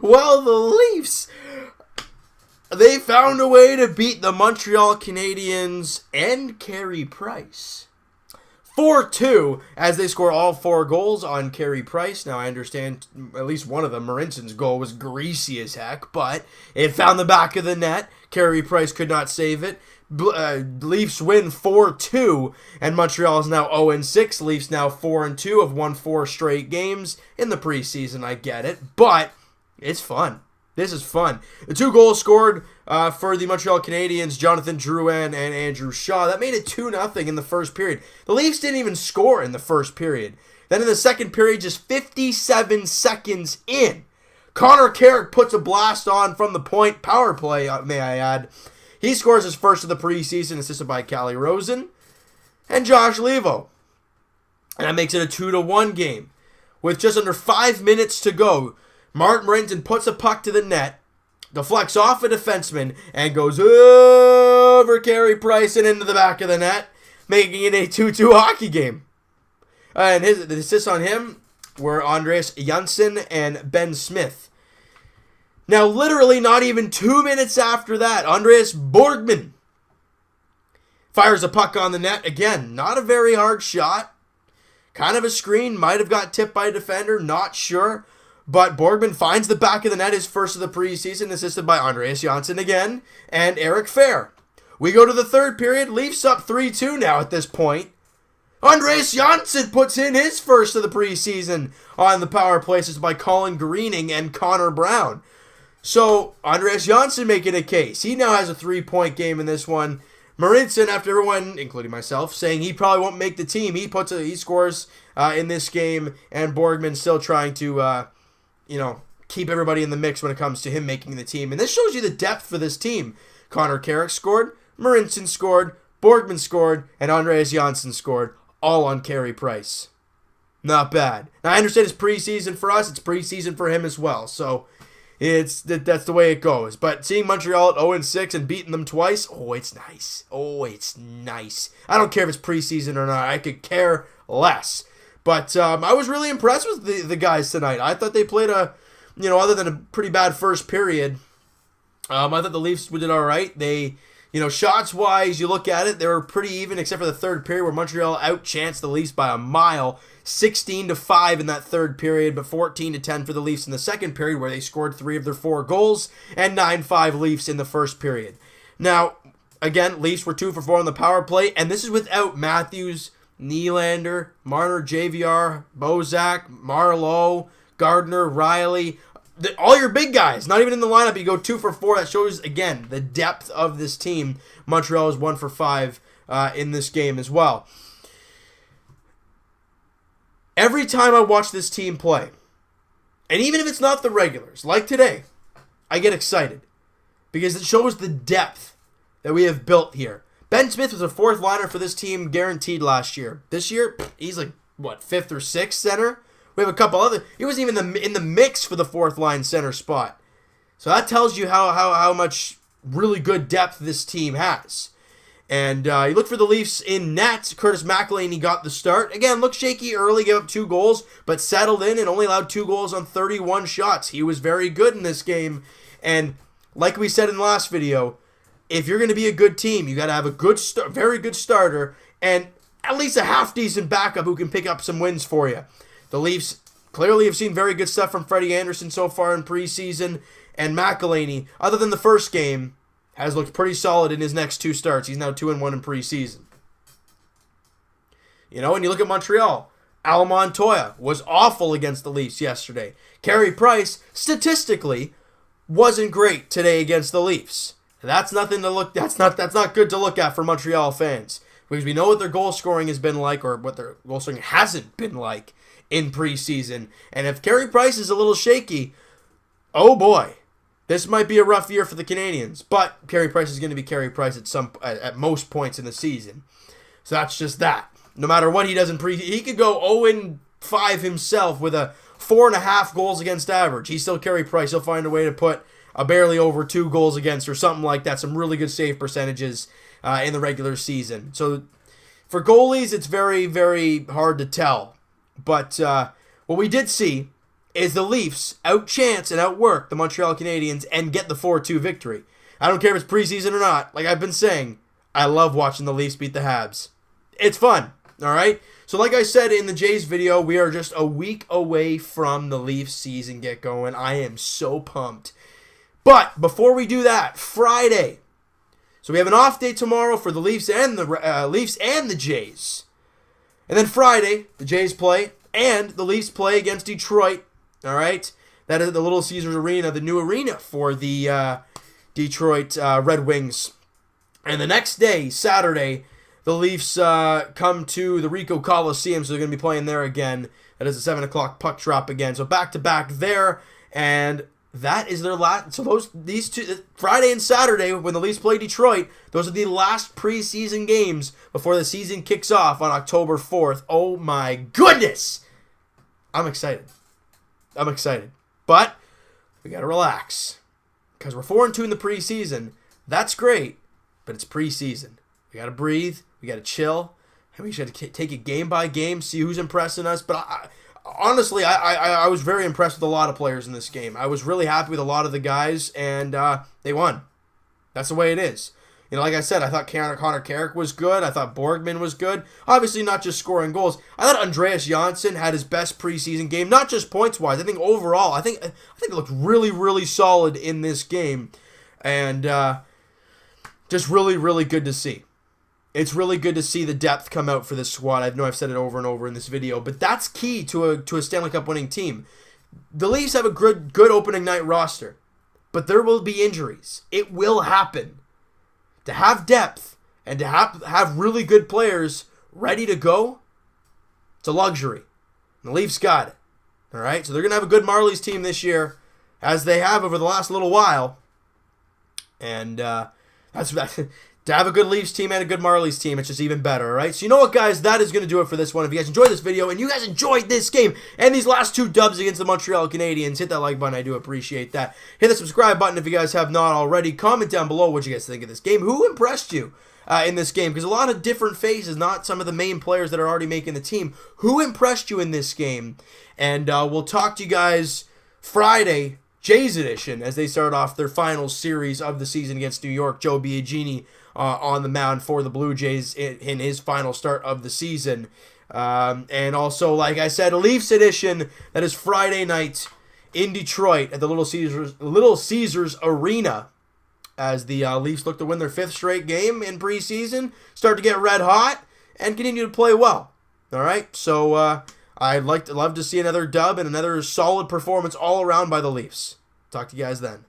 Well, the Leafs, they found a way to beat the Montreal Canadiens and Carey Price 4-2 as they score all 4 goals on Carey Price. Now, I understand at least one of them, Marinson's goal, was greasy as heck, but it found the back of the net. Carey Price could not save it. Leafs win 4-2, and Montreal is now 0-6. Leafs now 4-2, have won 4 straight games in the preseason. I get it, but it's fun. This is fun. The 2 goals scored for the Montreal Canadiens, Jonathan Drouin and Andrew Shaw. That made it 2-0 in the first period. The Leafs didn't even score in the first period. Then in the second period, just 57 seconds in, Connor Carrick puts a blast on from the point, power play, may I add. He scores his first of the preseason, assisted by Calle Rosen and Josh Levo. And that makes it a 2-1 game. With just under 5 minutes to go, Martin Marinson puts a puck to the net, deflects off a defenseman, and goes over Carey Price and into the back of the net, making it a 2-2 hockey game. And the assists on him were Andreas Janssen and Ben Smith. Now, literally not even 2 minutes after that, Andreas Borgman fires a puck on the net. Again, not a very hard shot. Kind of a screen, might have got tipped by a defender, not sure. But Borgman finds the back of the net, his first of the preseason, assisted by Andreas Janssen again, and Eric Fair. We go to the third period, Leafs up 3-2 now at this point. Andreas Janssen puts in his first of the preseason on the power play, assisted by Colin Greening and Connor Brown. So, Andreas Janssen making a case. He now has a 3-point game in this one. Marinson, after everyone, including myself, saying he probably won't make the team, he scores in this game, and Borgman still trying to keep everybody in the mix when it comes to him making the team. And this shows you the depth for this team. Connor Carrick scored, Marinson scored, Borgman scored, and Andreas Janssen scored, all on Carey Price. Not bad. Now, I understand it's preseason for us. It's preseason for him as well. So, that's the way it goes. But seeing Montreal at 0-6 and beating them twice, it's nice. It's nice. I don't care if it's preseason or not. I could care less. But I was really impressed with the guys tonight. I thought they played other than a pretty bad first period, I thought the Leafs did all right. They, shots-wise, you look at it, they were pretty even, except for the third period where Montreal outchanced the Leafs by a mile, 16-5 in that third period, but 14-10 for the Leafs in the second period, where they scored 3 of their 4 goals, and 9-5 Leafs in the first period. Now, again, Leafs were 2 for 4 on the power play, and this is without Matthews, Nylander, Marner, JVR, Bozak, Marleau, Gardner, Riley, all your big guys, not even in the lineup. You go 2 for 4. That shows, again, the depth of this team. Montreal is 1 for 5 in this game as well. Every time I watch this team play, and even if it's not the regulars, like today, I get excited because it shows the depth that we have built here. Ben Smith was a 4th liner for this team guaranteed last year. This year, he's like, 5th or 6th center? We have a couple other. He wasn't even in the mix for the 4th line center spot. So that tells you how much really good depth this team has. And you look for the Leafs in net. Curtis McElhinney got the start. Again, looked shaky early, gave up 2 goals, but settled in and only allowed 2 goals on 31 shots. He was very good in this game. And like we said in the last video, if you're going to be a good team, you got to have a very good starter and at least a half-decent backup who can pick up some wins for you. The Leafs clearly have seen very good stuff from Freddie Anderson so far in preseason, and McElhinney, other than the first game, has looked pretty solid in his next 2 starts. He's now 2-1 in preseason. And you look at Montreal. Al Montoya was awful against the Leafs yesterday. Carey Price, statistically, wasn't great today against the Leafs. That's nothing to look. That's not good to look at for Montreal fans, because we know what their goal scoring has been like, or what their goal scoring hasn't been like in preseason. And if Carey Price is a little shaky, oh boy, this might be a rough year for the Canadians. But Carey Price is going to be Carey Price at most points in the season. So that's just that. No matter what he does in he could go 0-5 himself with a 4.5 goals against average. He's still Carey Price. He'll find a way to put a barely over 2 goals against or something like that. Some really good save percentages in the regular season. So for goalies, it's very, very hard to tell. But what we did see is the Leafs outchance and outwork the Montreal Canadiens and get the 4-2 victory. I don't care if it's preseason or not. Like I've been saying, I love watching the Leafs beat the Habs. It's fun, all right? So like I said in the Jays video, we are just a week away from the Leafs season get going. I am so pumped. But before we do that, Friday. So we have an off day tomorrow for the Leafs and the Jays. And then Friday, the Jays play and the Leafs play against Detroit. All right? That is at the Little Caesars Arena, the new arena for the Detroit Red Wings. And the next day, Saturday, the Leafs come to the Ricoh Coliseum, so they're going to be playing there again. That is a 7 o'clock puck drop again. So back-to-back there, and that is their last. So these two, Friday and Saturday, when the Leafs play Detroit, those are the last preseason games before the season kicks off on October 4th. Oh my goodness! I'm excited. But we got to relax. Because we're 4-2 in the preseason. That's great, but it's preseason. We got to breathe. We got to chill. And we should take it game by game, see who's impressing us. But honestly, I was very impressed with a lot of players in this game. I was really happy with a lot of the guys, and they won. That's the way it is. You know, like I said, I thought Connor Carrick was good. I thought Borgman was good. Obviously, not just scoring goals. I thought Andreas Janssen had his best preseason game, not just points-wise. I think overall, I think it looked really, really solid in this game. And just really, really good to see. It's really good to see the depth come out for this squad. I know I've said it over and over in this video, but that's key to a Stanley Cup winning team. The Leafs have a good opening night roster, but there will be injuries. It will happen. To have depth and to have really good players ready to go, it's a luxury. And the Leafs got it. All right, so they're going to have a good Marlies team this year, as they have over the last little while. And that's to have a good Leafs team and a good Marlies team, it's just even better, all right? So you know what, guys? That is going to do it for this one. If you guys enjoyed this video and you guys enjoyed this game and these last two dubs against the Montreal Canadiens, hit that like button. I do appreciate that. Hit the subscribe button if you guys have not already. Comment down below what you guys think of this game. Who impressed you in this game? Because a lot of different faces, not some of the main players that are already making the team. Who impressed you in this game? And we'll talk to you guys Friday, Jays edition, as they start off their final series of the season against New York. Joe Biagini on the mound for the Blue Jays in his final start of the season. And also, like I said, Leafs edition, that is Friday night in Detroit at the Little Caesars Arena, as the Leafs look to win their 5th straight game in preseason, start to get red hot, and continue to play well. All right, so I'd love to see another dub and another solid performance all around by the Leafs. Talk to you guys then.